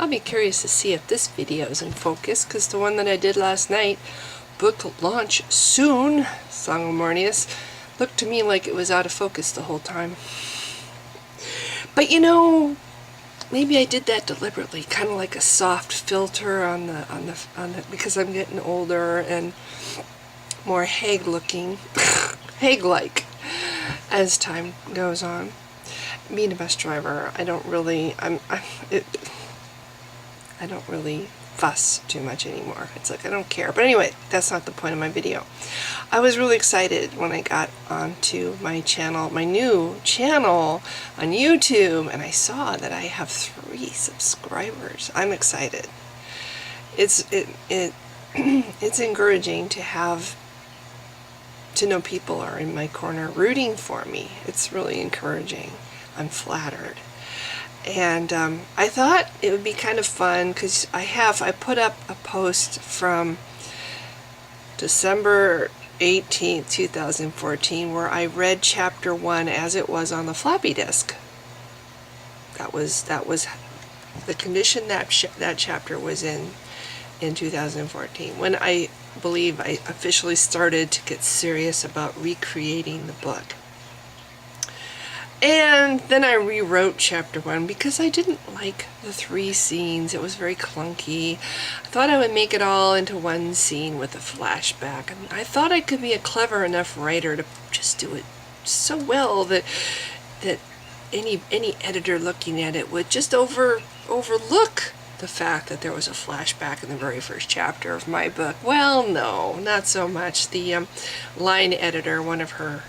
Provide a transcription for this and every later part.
I'll be curious to see if this video is in focus, because the one that I did last night, book launch soon, Song of Mornius, looked to me like it was out of focus the whole time. But you know, maybe I did that deliberately, kind of like a soft filter on the because I'm getting older and more Hague-looking, Hague-like as time goes on. Being a bus driver, I don't really fuss too much anymore. It's like I don't care. But anyway, that's not the point of my video. I was really excited when I got onto my channel, my new channel on YouTube, and I saw that I have 3 subscribers. I'm excited. It's encouraging to know people are in my corner rooting for me. It's really encouraging. I'm flattered. And I thought it would be kind of fun because I put up a post from December 18th, 2014, where I read chapter 1 as it was on the floppy disk. That was the condition that chapter was in 2014, when I believe I officially started to get serious about recreating the book. And then I rewrote chapter 1 because I didn't like the 3 scenes. It was very clunky. I thought I would make it all into one scene with a flashback. And I thought I could be a clever enough writer to just do it so well that any editor looking at it would just overlook the fact that there was a flashback in the very first chapter of my book. Well, no, not so much. The line editor, one of her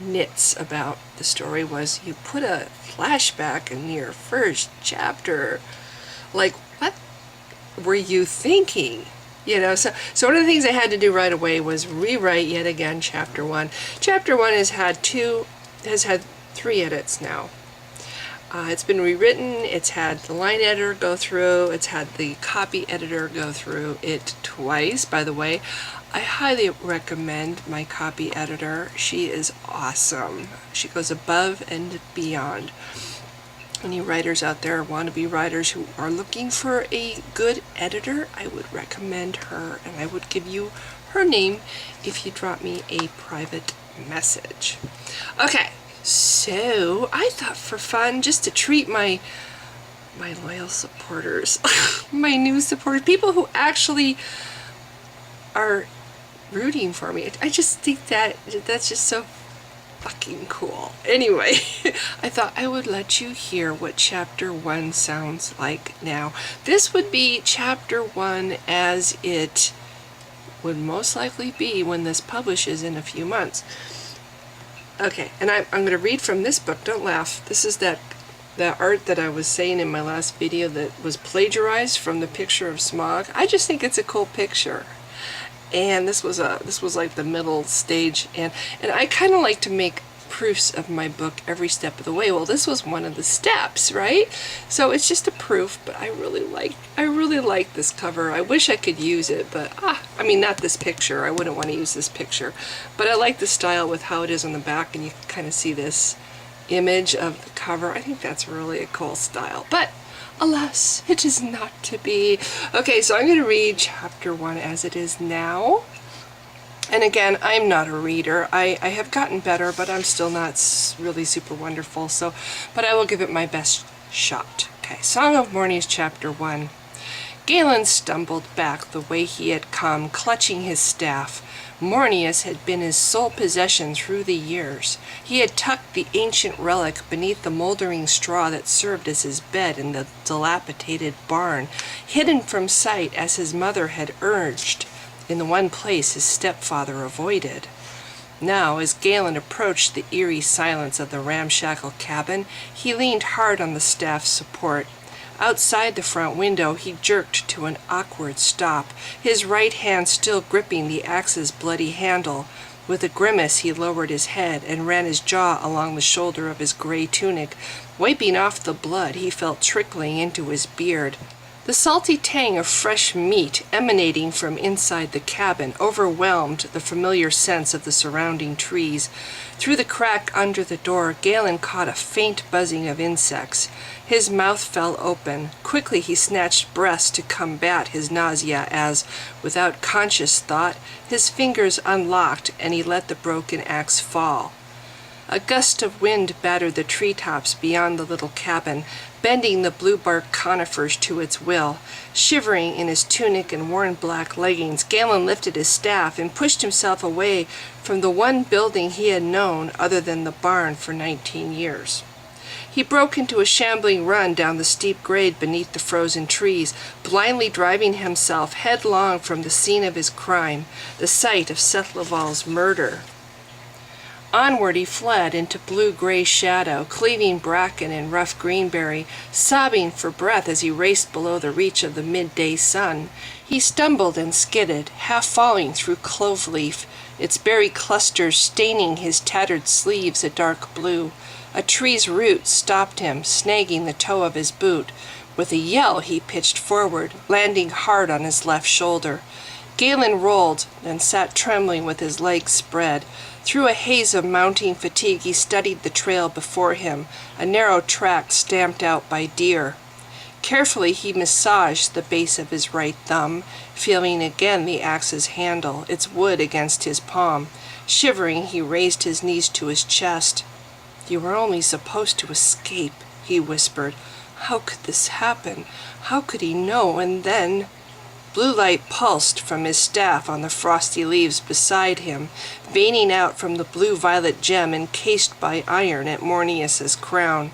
nits about the story was, you put a flashback in your first chapter. Like, what were you thinking? You know, so one of the things I had to do right away was rewrite yet again chapter 1. Chapter 1 has had 3 edits now. It's been rewritten, it's had the line editor go through, it's had the copy editor go through it twice. By the way, I highly recommend my copy editor. She is awesome. She goes above and beyond. Any writers out there, wannabe writers who are looking for a good editor, I would recommend her, and I would give you her name if you drop me a private message. Okay. So I thought, for fun, just to treat my loyal supporters, my new supporters, people who actually are rooting for me, I just think that's just so fucking cool. Anyway, I thought I would let you hear what chapter 1 sounds like now. This would be chapter 1 as it would most likely be when this publishes in a few months. Okay, and I'm going to read from this book. Don't laugh. This is that art that I was saying in my last video that was plagiarized from the picture of smog. I just think it's a cool picture. And this was like the middle stage, and I kind of like to make proofs of my book every step of the way. Well, this was one of the steps, right? So it's just a proof, but I really like this cover. I wish I could use it, but I mean, not this picture. I wouldn't want to use this picture, but I like the style with how it is on the back, and you can kind of see this image of the cover. I think that's really a cool style, but alas, it is not to be. Okay, so I'm going to read chapter 1 as it is now. And again, I'm not a reader. I have gotten better, but I'm still not really super wonderful. But I will give it my best shot. Okay, Song of Mornius, chapter 1. Galen stumbled back the way he had come, clutching his staff. Mornius had been his sole possession through the years. He had tucked the ancient relic beneath the moldering straw that served as his bed in the dilapidated barn, hidden from sight as his mother had urged, in the one place his stepfather avoided. Now, as Galen approached the eerie silence of the ramshackle cabin, he leaned hard on the staff's support. Outside the front window, he jerked to an awkward stop, his right hand still gripping the axe's bloody handle. With a grimace, he lowered his head and ran his jaw along the shoulder of his gray tunic, wiping off the blood he felt trickling into his beard. The salty tang of fresh meat emanating from inside the cabin overwhelmed the familiar sense of the surrounding trees. Through the crack under the door, Galen caught a faint buzzing of insects. His mouth fell open. Quickly he snatched breaths to combat his nausea as, without conscious thought, his fingers unlocked and he let the broken axe fall. A gust of wind battered the treetops beyond the little cabin, bending the blue-bark conifers to its will. Shivering in his tunic and worn black leggings, Galen lifted his staff and pushed himself away from the one building he had known other than the barn for 19 years. He broke into a shambling run down the steep grade beneath the frozen trees, blindly driving himself headlong from the scene of his crime, the site of Seth Laval's murder. Onward he fled into blue-gray shadow, cleaving bracken and rough greenberry, sobbing for breath as he raced below the reach of the midday sun. He stumbled and skidded, half falling through clove leaf, its berry clusters staining his tattered sleeves a dark blue. A tree's root stopped him, snagging the toe of his boot. With a yell he pitched forward, landing hard on his left shoulder. Galen rolled, then sat trembling with his legs spread. Through a haze of mounting fatigue he studied the trail before him, a narrow track stamped out by deer. Carefully he massaged the base of his right thumb, feeling again the axe's handle, its wood against his palm. Shivering, he raised his knees to his chest. "You were only supposed to escape," he whispered. "How could this happen? How could he know? And then—" Blue light pulsed from his staff on the frosty leaves beside him, veining out from the blue-violet gem encased by iron at Mornius's crown.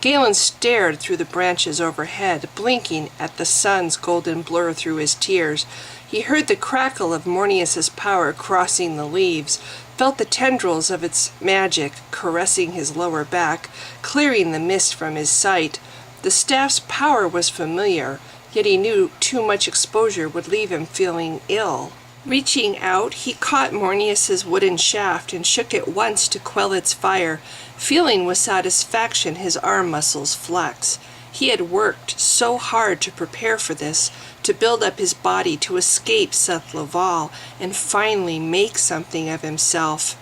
Galen stared through the branches overhead, blinking at the sun's golden blur through his tears. He heard the crackle of Mornius's power crossing the leaves, felt the tendrils of its magic caressing his lower back, clearing the mist from his sight. The staff's power was familiar, yet he knew too much exposure would leave him feeling ill. Reaching out, he caught Mornius's wooden shaft and shook it once to quell its fire, feeling with satisfaction his arm muscles flex. He had worked so hard to prepare for this, to build up his body to escape Seth Laval and finally make something of himself.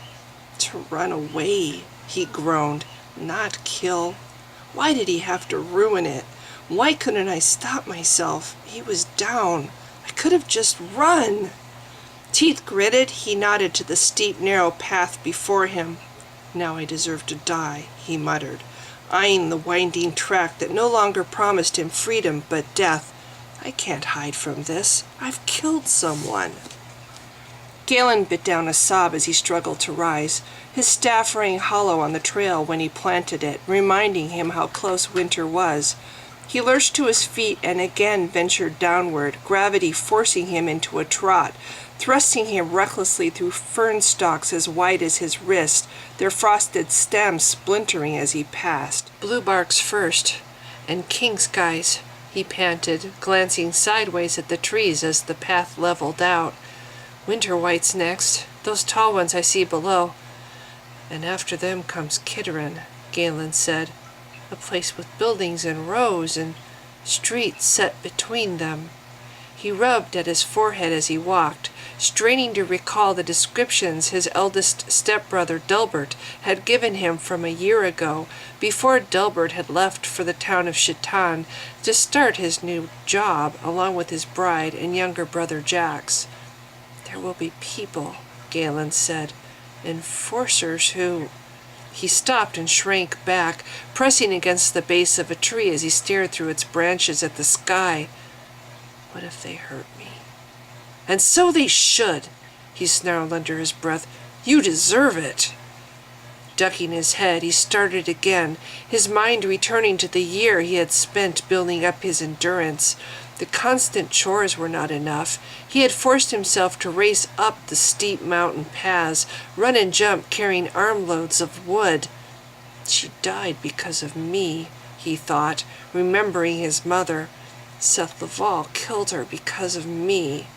To run away, he groaned, not kill. Why did he have to ruin it? Why couldn't I stop myself? He was down. I could have just run. Teeth gritted, he nodded to the steep, narrow path before him. "Now I deserve to die," he muttered, eyeing the winding track that no longer promised him freedom but death. "I can't hide from this. I've killed someone." Galen bit down a sob as he struggled to rise. His staff rang hollow on the trail when he planted it, reminding him how close winter was. He lurched to his feet and again ventured downward, gravity forcing him into a trot, thrusting him recklessly through fern stalks as wide as his wrist, their frosted stems splintering as he passed. "Blue barks first, and king skies," he panted, glancing sideways at the trees as the path leveled out. "Winter whites next, those tall ones I see below. And after them comes Kitterin," Galen said. "A place with buildings in rows and streets set between them." He rubbed at his forehead as he walked, straining to recall the descriptions his eldest stepbrother Delbert had given him from a year ago, before Delbert had left for the town of Chitan to start his new job along with his bride and younger brother Jax. "There will be people," Galen said, "enforcers who—" He stopped and shrank back, pressing against the base of a tree as he stared through its branches at the sky. "What if they hurt me?" "And so they should," he snarled under his breath. "You deserve it." Ducking his head, he started again, his mind returning to the year he had spent building up his endurance. The constant chores were not enough. He had forced himself to race up the steep mountain paths, run and jump carrying armloads of wood. "She died because of me," he thought, remembering his mother. "Seth Laval killed her because of me."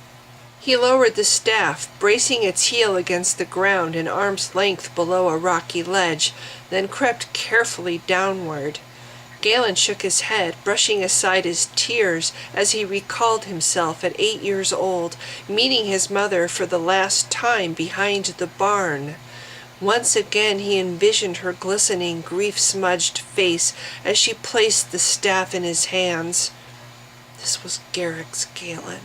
He lowered the staff, bracing its heel against the ground an arm's length below a rocky ledge, then crept carefully downward. Galen shook his head, brushing aside his tears as he recalled himself at 8 years old, meeting his mother for the last time behind the barn. Once again he envisioned her glistening, grief-smudged face as she placed the staff in his hands. This was Garrick's Galen.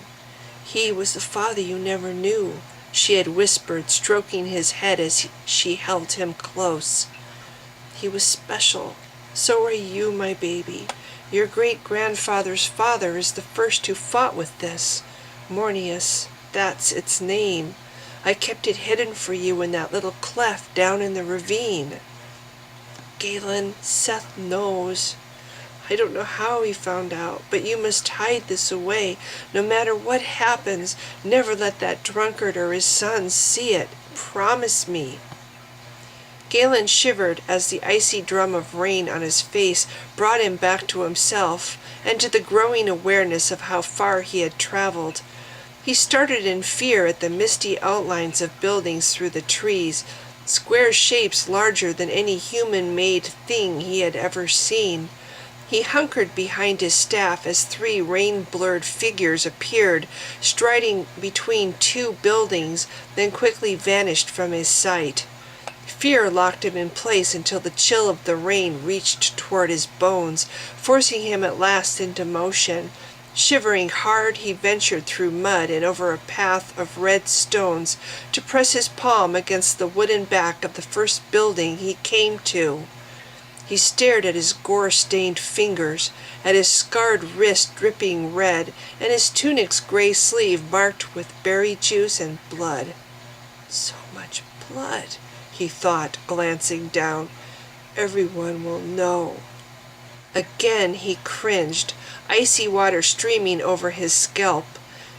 He was the father you never knew, she had whispered, stroking his head as she held him close. He was special. So are you, my baby. Your great-grandfather's father is the first who fought with this. Mornius, that's its name. I kept it hidden for you in that little cleft down in the ravine. Galen, Seth knows. I don't know how he found out, but you must hide this away. No matter what happens, never let that drunkard or his sons see it. Promise me. Galen shivered as the icy drum of rain on his face brought him back to himself and to the growing awareness of how far he had traveled. He started in fear at the misty outlines of buildings through the trees, square shapes larger than any human-made thing he had ever seen. He hunkered behind his staff as 3 rain-blurred figures appeared, striding between 2 buildings, then quickly vanished from his sight. Fear locked him in place until the chill of the rain reached toward his bones, forcing him at last into motion. Shivering hard, he ventured through mud and over a path of red stones to press his palm against the wooden back of the first building he came to. He stared at his gore-stained fingers, at his scarred wrist dripping red, and his tunic's gray sleeve marked with berry juice and blood. So much blood, he thought, glancing down. Everyone will know. Again he cringed, icy water streaming over his scalp.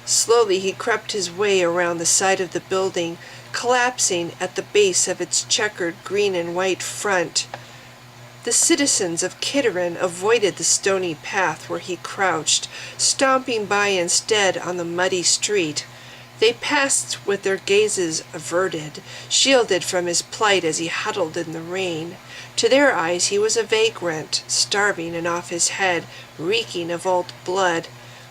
Slowly he crept his way around the side of the building, collapsing at the base of its checkered green and white front. The citizens of Kitterin avoided the stony path where he crouched, stomping by instead on the muddy street. They passed with their gazes averted, shielded from his plight as he huddled in the rain. To their eyes he was a vagrant, starving and off his head, reeking of old blood.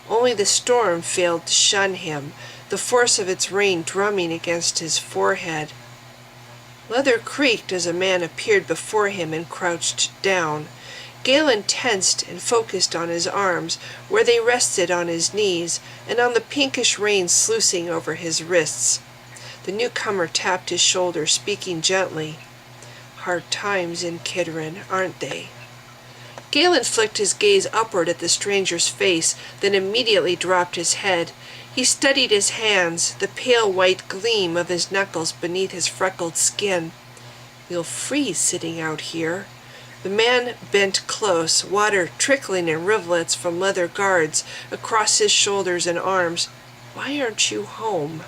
Only the storm failed to shun him, the force of its rain drumming against his forehead. Leather creaked as a man appeared before him and crouched down. Galen tensed and focused on his arms, where they rested on his knees, and on the pinkish rain sluicing over his wrists. The newcomer tapped his shoulder, speaking gently. Hard times in Kitterin, aren't they? Galen flicked his gaze upward at the stranger's face, then immediately dropped his head. He studied his hands, the pale white gleam of his knuckles beneath his freckled skin. You'll freeze sitting out here. The man bent close, water trickling in rivulets from leather guards across his shoulders and arms. Why aren't you home?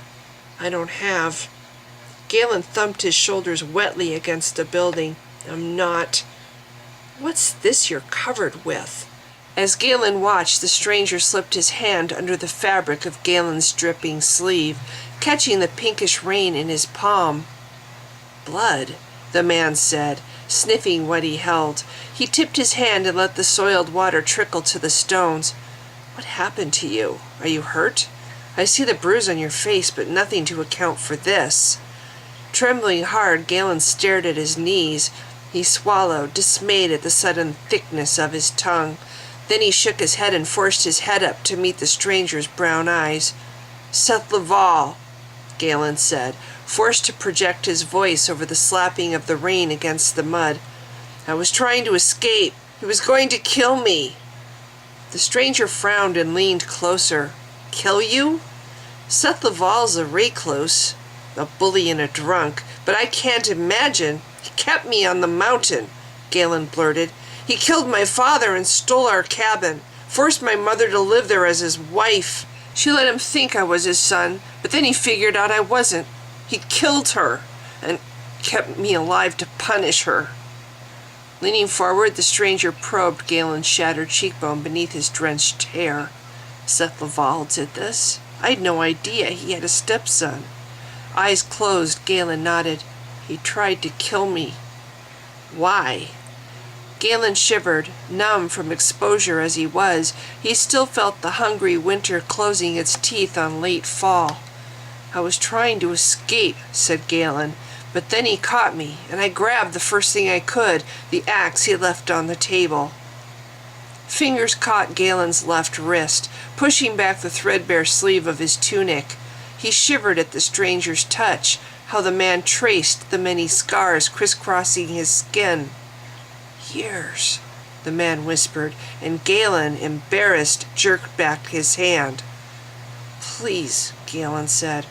I don't have. Galen thumped his shoulders wetly against a building. I'm not. What's this you're covered with? As Galen watched, the stranger slipped his hand under the fabric of Galen's dripping sleeve, catching the pinkish rain in his palm. Blood, the man said, sniffing what he held. He tipped his hand and let the soiled water trickle to the stones. What happened to you? Are you hurt? I see the bruise on your face, but nothing to account for this. Trembling hard, Galen stared at his knees. He swallowed, dismayed at the sudden thickness of his tongue. Then he shook his head and forced his head up to meet the stranger's brown eyes. Seth Laval, Galen said, forced to project his voice over the slapping of the rain against the mud. I was trying to escape. He was going to kill me. The stranger frowned and leaned closer. Kill you? Seth Laval's a recluse, a bully and a drunk, but I can't imagine. He kept me on the mountain, Galen blurted. He killed my father and stole our cabin, forced my mother to live there as his wife. She let him think I was his son, but then he figured out I wasn't. He killed her and kept me alive to punish her. Leaning forward, the stranger probed Galen's shattered cheekbone beneath his drenched hair. Seth Laval did this? I'd no idea he had a stepson. Eyes closed, Galen nodded. He tried to kill me. Why? Galen shivered, numb from exposure as he was. He still felt the hungry winter closing its teeth on late fall. "I was trying to escape," said Galen, "but then he caught me, and I grabbed the first thing I could, the axe he left on the table." Fingers caught Galen's left wrist, pushing back the threadbare sleeve of his tunic. He shivered at the stranger's touch, how the man traced the many scars crisscrossing his skin. "Years," the man whispered, and Galen, embarrassed, jerked back his hand. "Please," Galen said,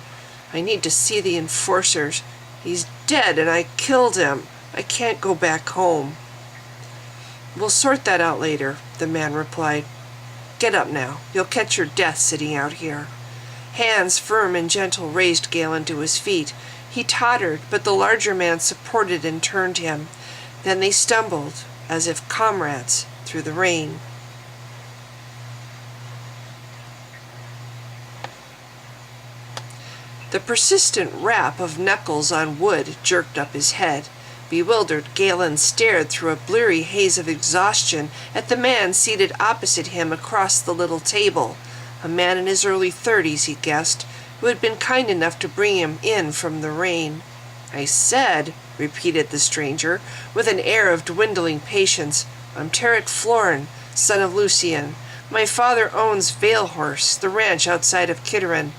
"I need to see the enforcers. He's dead and I killed him. I can't go back home." "We'll sort that out later," the man replied. "Get up now. You'll catch your death sitting out here." Hands firm and gentle raised Galen to his feet. He tottered, but the larger man supported and turned him. Then they stumbled, as if comrades, through the rain. The persistent rap of knuckles on wood jerked up his head. Bewildered, Galen stared through a bleary haze of exhaustion at the man seated opposite him across the little table. A man in his early 30s, he guessed, who had been kind enough to bring him in from the rain. "I said," repeated the stranger, with an air of dwindling patience, "I'm Tarek Florin, son of Lucian. My father owns Veilhorse, the ranch outside of Kitterin."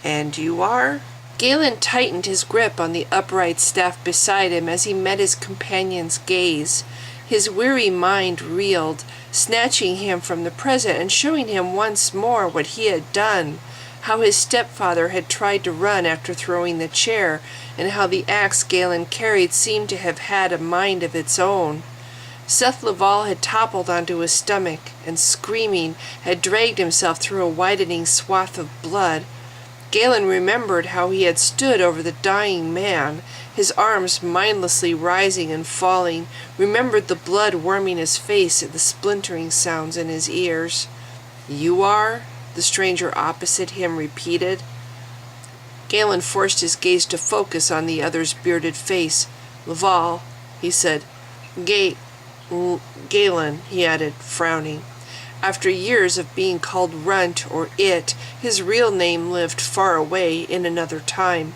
"And you are?" Galen tightened his grip on the upright staff beside him as he met his companion's gaze. His weary mind reeled, snatching him from the present and showing him once more what he had done, how his stepfather had tried to run after throwing the chair, and how the axe Galen carried seemed to have had a mind of its own. Seth Laval had toppled onto his stomach and, screaming, had dragged himself through a widening swath of blood. Galen remembered how he had stood over the dying man, his arms mindlessly rising and falling, remembered the blood warming his face and the splintering sounds in his ears. "You are?" the stranger opposite him repeated. Galen forced his gaze to focus on the other's bearded face. "Laval," he said. Galen, he added, frowning. After years of being called Runt or It, his real name lived far away in another time.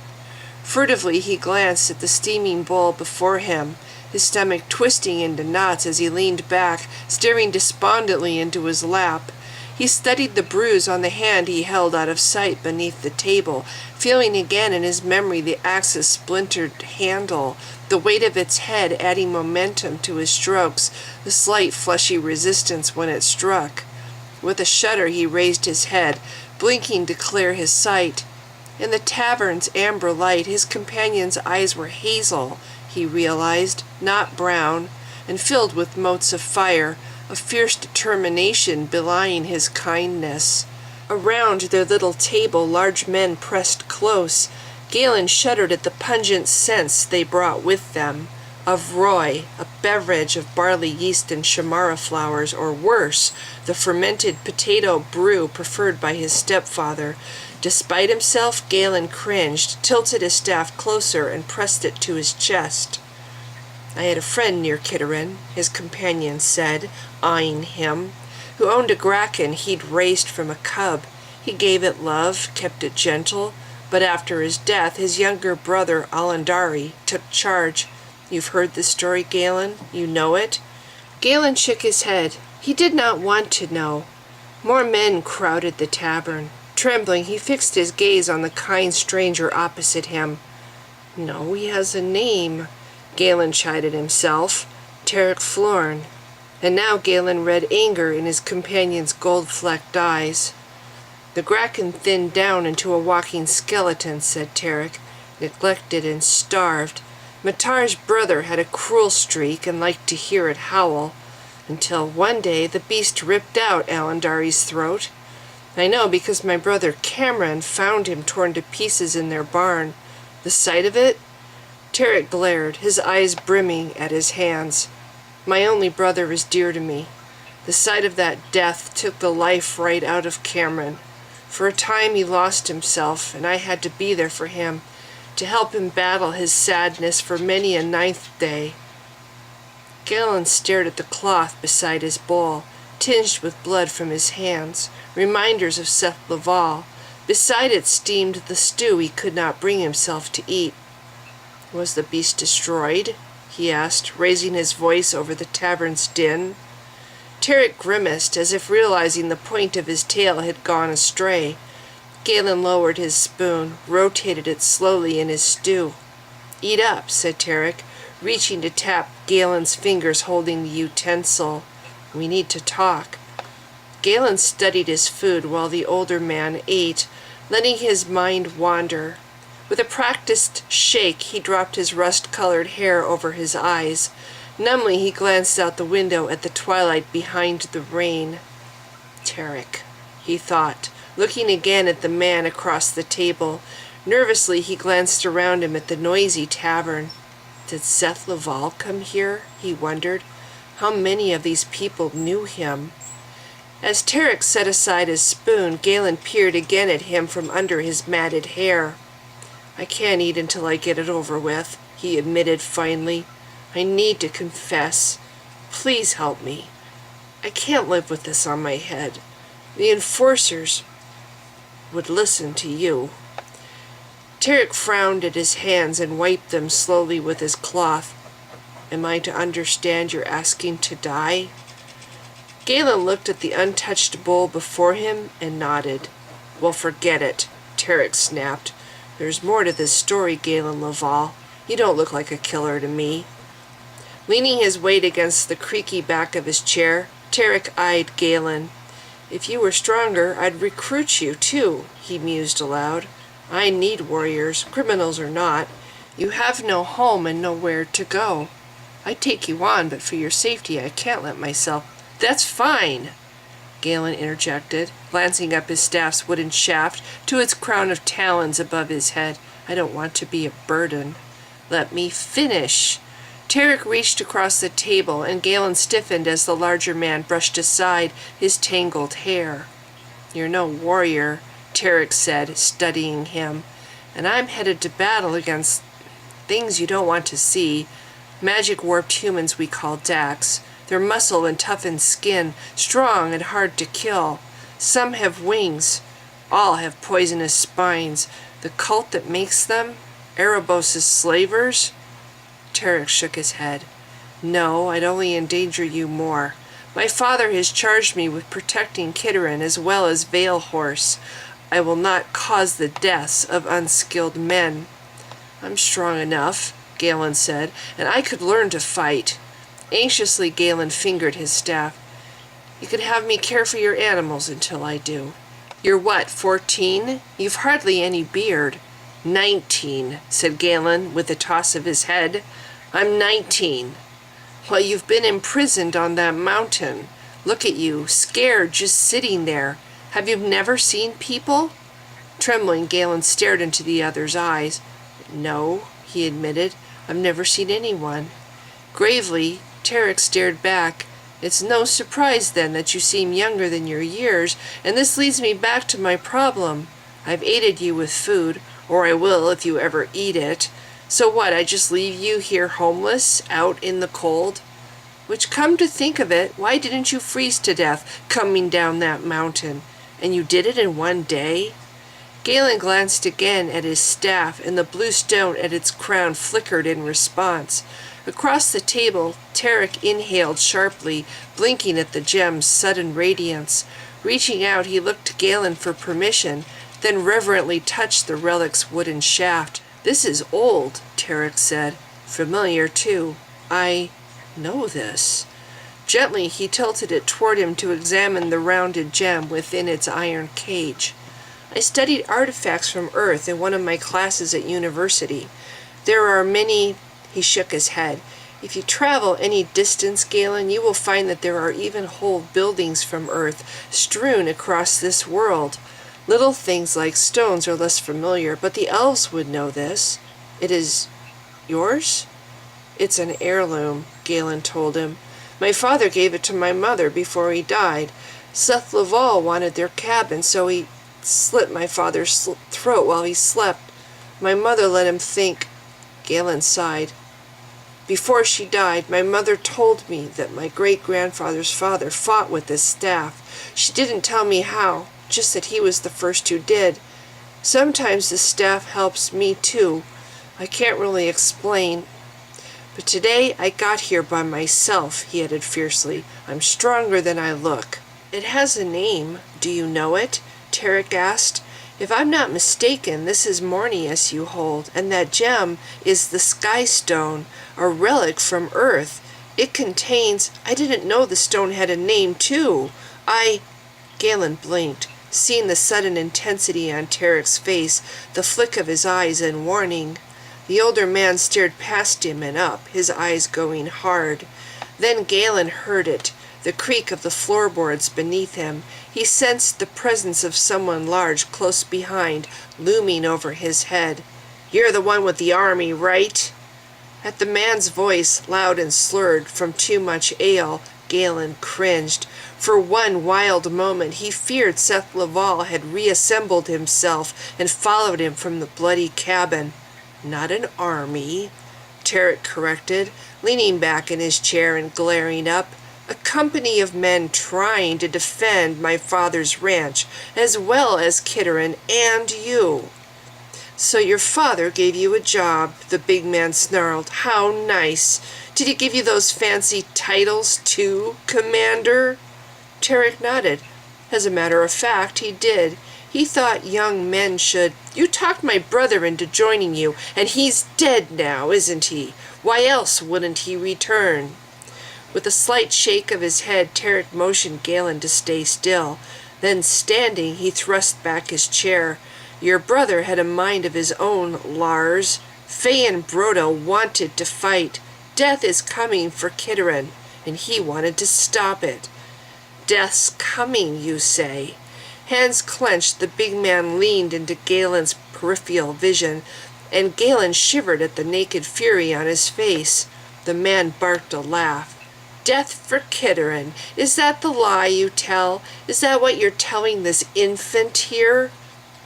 Furtively he glanced at the steaming bowl before him, his stomach twisting into knots as he leaned back, staring despondently into his lap. He studied the bruise on the hand he held out of sight beneath the table, feeling again in his memory the axe's splintered handle, the weight of its head adding momentum to his strokes, the slight fleshy resistance when it struck. With a shudder he raised his head, blinking to clear his sight. In the tavern's amber light, his companion's eyes were hazel, he realized, not brown, and filled with motes of fire, a fierce determination belying his kindness. Around their little table large men pressed close. Galen shuddered at the pungent scents they brought with them, of roy, a beverage of barley yeast and shamara flowers, or worse, the fermented potato brew preferred by his stepfather. Despite himself, Galen cringed, tilted his staff closer, and pressed it to his chest. "I had a friend near Kitterin," his companion said, eyeing him, "who owned a gracken he'd raised from a cub. He gave it love, kept it gentle, but after his death, his younger brother, Alandari, took charge. You've heard this story, Galen? You know it?" Galen shook his head. He did not want to know. More men crowded the tavern. Trembling, he fixed his gaze on the kind stranger opposite him. "No, he has a name," Galen chided himself. "Tarek Florin." And now Galen read anger in his companion's gold-flecked eyes. "The gracken thinned down into a walking skeleton," said Tarek, "neglected and starved. Matar's brother had a cruel streak and liked to hear it howl, until one day the beast ripped out Alandari's throat. I know because my brother Cameron found him torn to pieces in their barn. The sight of it?" Tarek glared, his eyes brimming at his hands. "My only brother is dear to me. The sight of that death took the life right out of Cameron. For a time he lost himself, and I had to be there for him, to help him battle his sadness for many a ninth day." Galen stared at the cloth beside his bowl, tinged with blood from his hands, reminders of Seth Laval. Beside it steamed the stew he could not bring himself to eat. Was the beast destroyed? He asked, raising his voice over the tavern's din. Tarek grimaced, as if realizing the point of his tale had gone astray. Galen lowered his spoon, rotated it slowly in his stew. "Eat up," said Tarek, reaching to tap Galen's fingers holding the utensil. "We need to talk." Galen studied his food while the older man ate, letting his mind wander. With a practiced shake, he dropped his rust-colored hair over his eyes. Numbly, he glanced out the window at the twilight behind the rain. Tarek, he thought, looking again at the man across the table. Nervously, he glanced around him at the noisy tavern. Did Seth Laval come here? He wondered. How many of these people knew him? As Tarek set aside his spoon, Galen peered again at him from under his matted hair. "I can't eat until I get it over with," he admitted finally. "I need to confess. Please help me. I can't live with this on my head. The enforcers would listen to you." Tarek frowned at his hands and wiped them slowly with his cloth. "Am I to understand you're asking to die?" Galen looked at the untouched bowl before him and nodded. "Well, forget it," Tarek snapped. "There's more to this story, Galen Laval. You don't look like a killer to me." Leaning his weight against the creaky back of his chair, Tarek eyed Galen. "If you were stronger, I'd recruit you, too," he mused aloud. "I need warriors, criminals or not. You have no home and nowhere to go. I'd take you on, but for your safety I can't let myself—" "That's fine," Galen interjected, glancing up his staff's wooden shaft to its crown of talons above his head. "I don't want to be a burden." "Let me finish." Tarek reached across the table, and Galen stiffened as the larger man brushed aside his tangled hair. "You're no warrior," Tarek said, studying him, "and I'm headed to battle against things you don't want to see. Magic-warped humans we call Dax. They're muscle and toughened skin, strong and hard to kill. Some have wings. All have poisonous spines. The cult that makes them? Erebos' slavers?" Tarek shook his head. "No, I'd only endanger you more. My father has charged me with protecting Kitterin as well as Vale Horse. I will not cause the deaths of unskilled men." "I'm strong enough," Galen said, "and I could learn to fight." Anxiously, Galen fingered his staff. "You could have me care for your animals until I do." "You're what, 14? You've hardly any beard." 19, said Galen with a toss of his head. "I'm 19. Well, you've been imprisoned on that mountain. Look at you, scared, just sitting there. Have you never seen people?" Trembling, Galen stared into the other's eyes. "No," he admitted. "I've never seen anyone." Gravely, Tarek stared back. "It's no surprise, then, that you seem younger than your years, and this leads me back to my problem. I've aided you with food, or I will if you ever eat it. So what, I just leave you here homeless, out in the cold? Which, come to think of it, why didn't you freeze to death coming down that mountain? And you did it in one day?" Galen glanced again at his staff, and the blue stone at its crown flickered in response. Across the table, Tarek inhaled sharply, blinking at the gem's sudden radiance. Reaching out, he looked to Galen for permission, then reverently touched the relic's wooden shaft. "This is old," Tarek said. "Familiar, too. I know this." Gently, he tilted it toward him to examine the rounded gem within its iron cage. "I studied artifacts from Earth in one of my classes at university. There are many—" He shook his head. "If you travel any distance, Galen, you will find that there are even whole buildings from Earth strewn across this world. Little things like stones are less familiar, but the elves would know this. It is yours?" "It's an heirloom," Galen told him. "My father gave it to my mother before he died. Seth Laval wanted their cabin, so he slit my father's throat while he slept. My mother let him think—" Galen sighed. Before she died, my mother told me that my great-grandfather's father fought with this staff. She didn't tell me how, just that he was the first who did. Sometimes the staff helps me too. I can't really explain. But today I got here by myself, he added fiercely. I'm stronger than I look. It has a name. Do you know it? Tarek asked. If I'm not mistaken, this is Mornius you hold, and that gem is the Sky Stone, a relic from Earth. It contains... I didn't know the stone had a name, too. Galen blinked, seeing the sudden intensity on Tarek's face, the flick of his eyes in warning. The older man stared past him and up, his eyes going hard. Then Galen heard it, the creak of the floorboards beneath him. He sensed the presence of someone large close behind, looming over his head. You're the one with the army, right? At the man's voice, loud and slurred from too much ale, Galen cringed. For one wild moment he feared Seth Laval had reassembled himself and followed him from the bloody cabin. Not an army, Tarek corrected, leaning back in his chair and glaring up. A company of men trying to defend my father's ranch, as well as Kitterin and you. So your father gave you a job, the big man snarled. How nice. Did he give you those fancy titles too, Commander? Tarek nodded. As a matter of fact, he did. He thought young men should... You talked my brother into joining you, and he's dead now, isn't he? Why else wouldn't he return? With a slight shake of his head, Tarek motioned Galen to stay still. Then, standing, he thrust back his chair. Your brother had a mind of his own, Lars. Faye and Brodo wanted to fight. Death is coming for Kitterin, and he wanted to stop it. Death's coming, you say? Hands clenched, the big man leaned into Galen's peripheral vision, and Galen shivered at the naked fury on his face. The man barked a laugh. Death for Kitterin. Is that the lie you tell? Is that what you're telling this infant here?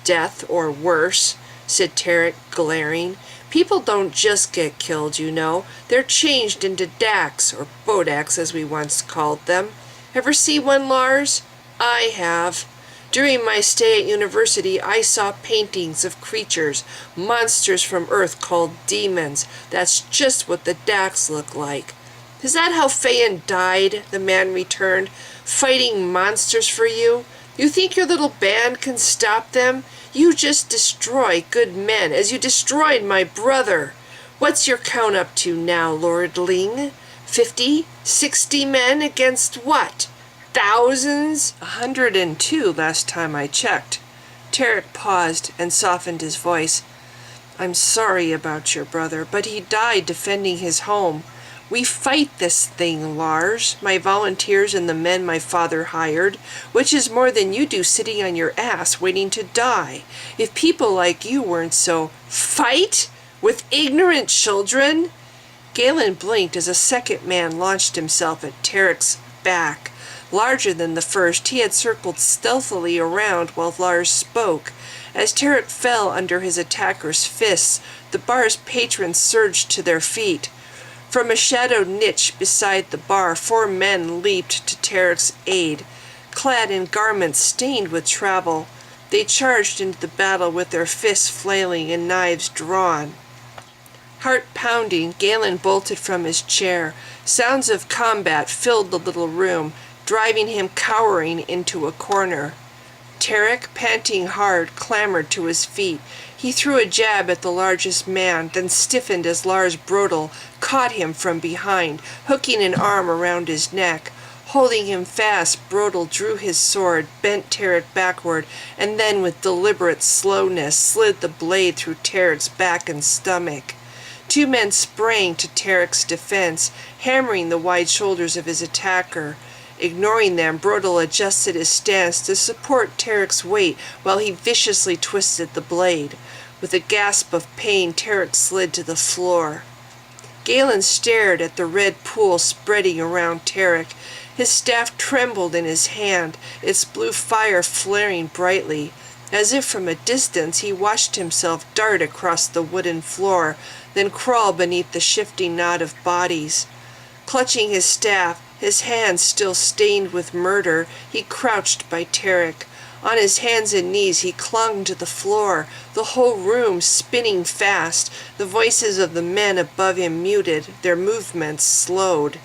Death, or worse, said Tarek, glaring. People don't just get killed, you know. They're changed into Dax, or Bodaks as we once called them. Ever see one, Lars? I have. During my stay at university, I saw paintings of creatures, monsters from Earth called demons. That's just what the Dax look like. Is that how Phaon died? The man returned. Fighting monsters for you? You think your little band can stop them? You just destroy good men, as you destroyed my brother. What's your count up to now, lordling? 50? 60 men against what? Thousands? 102 last time I checked. Tarek paused and softened his voice. I'm sorry about your brother, but he died defending his home. We fight this thing, Lars, my volunteers and the men my father hired, which is more than you do sitting on your ass waiting to die. If people like you weren't so... Fight? With ignorant children? Galen blinked as a second man launched himself at Tarek's back. Larger than the first, he had circled stealthily around while Lars spoke. As Tarek fell under his attacker's fists, the bar's patrons surged to their feet. From a shadowed niche beside the bar, 4 men leaped to Tarek's aid. Clad in garments stained with travel, they charged into the battle with their fists flailing and knives drawn. Heart pounding, Galen bolted from his chair. Sounds of combat filled the little room, driving him cowering into a corner. Tarek, panting hard, clambered to his feet. He threw a jab at the largest man, then stiffened as Lars Brodel caught him from behind, hooking an arm around his neck. Holding him fast, Brodel drew his sword, bent Tarek backward, and then with deliberate slowness slid the blade through Tarek's back and stomach. 2 men sprang to Tarek's defense, hammering the wide shoulders of his attacker. Ignoring them, Brodel adjusted his stance to support Tarek's weight while he viciously twisted the blade. With a gasp of pain, Tarek slid to the floor. Galen stared at the red pool spreading around Tarek. His staff trembled in his hand, its blue fire flaring brightly. As if from a distance he watched himself dart across the wooden floor, then crawl beneath the shifting knot of bodies. Clutching his staff, his hands still stained with murder, he crouched by Tarek. On his hands and knees he clung to the floor, the whole room spinning fast, the voices of the men above him muted, their movements slowed.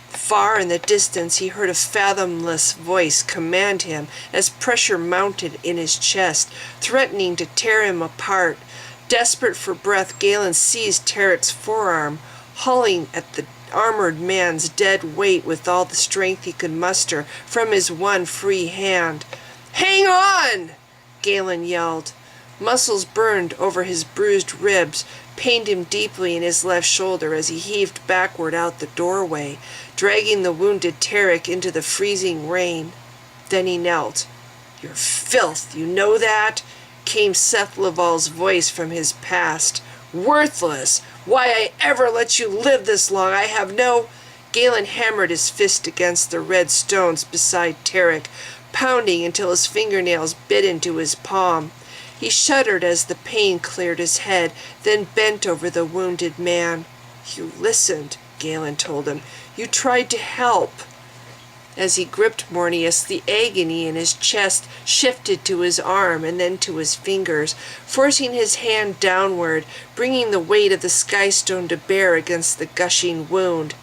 Far in the distance he heard a fathomless voice command him as pressure mounted in his chest, threatening to tear him apart. Desperate for breath, Galen seized Tarek's forearm, hauling at the armored man's dead weight with all the strength he could muster from his one free hand. "Hang on!" Galen yelled. Muscles burned over his bruised ribs, pained him deeply in his left shoulder as he heaved backward out the doorway, dragging the wounded Tarek into the freezing rain. Then he knelt. "You're filth, you know that?" came Seth Laval's voice from his past. "Worthless! Why I ever let you live this long, I have no—" Galen hammered his fist against the red stones beside Tarek, pounding until his fingernails bit into his palm. He shuddered as the pain cleared his head, then bent over the wounded man. "You listened," Galen told him. "You tried to help." As he gripped Mornius, the agony in his chest shifted to his arm and then to his fingers, forcing his hand downward, bringing the weight of the skystone to bear against the gushing wound.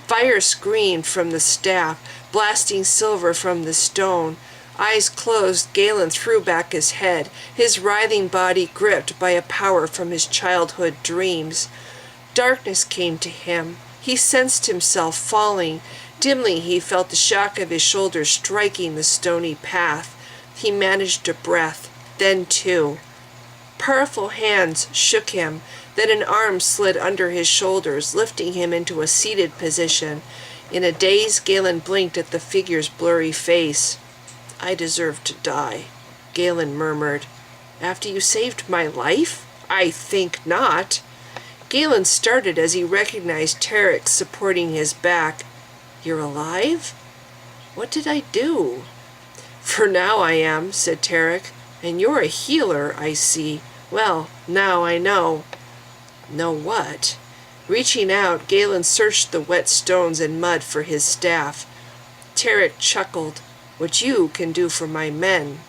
Fire screamed from the staff, blasting silver from the stone. Eyes closed, Galen threw back his head, his writhing body gripped by a power from his childhood dreams. Darkness came to him. He sensed himself falling. Dimly he felt the shock of his shoulders striking the stony path. He managed a breath, then two. Powerful hands shook him, then an arm slid under his shoulders, lifting him into a seated position. In a daze, Galen blinked at the figure's blurry face. "I deserve to die," Galen murmured. "After you saved my life? I think not." Galen started as he recognized Tarek supporting his back. "You're alive? What did I do?" "For now I am," said Tarek. "And you're a healer, I see. Well, now I know." "Know what?" Reaching out, Galen searched the wet stones and mud for his staff. Tarek chuckled. "What you can do for my men,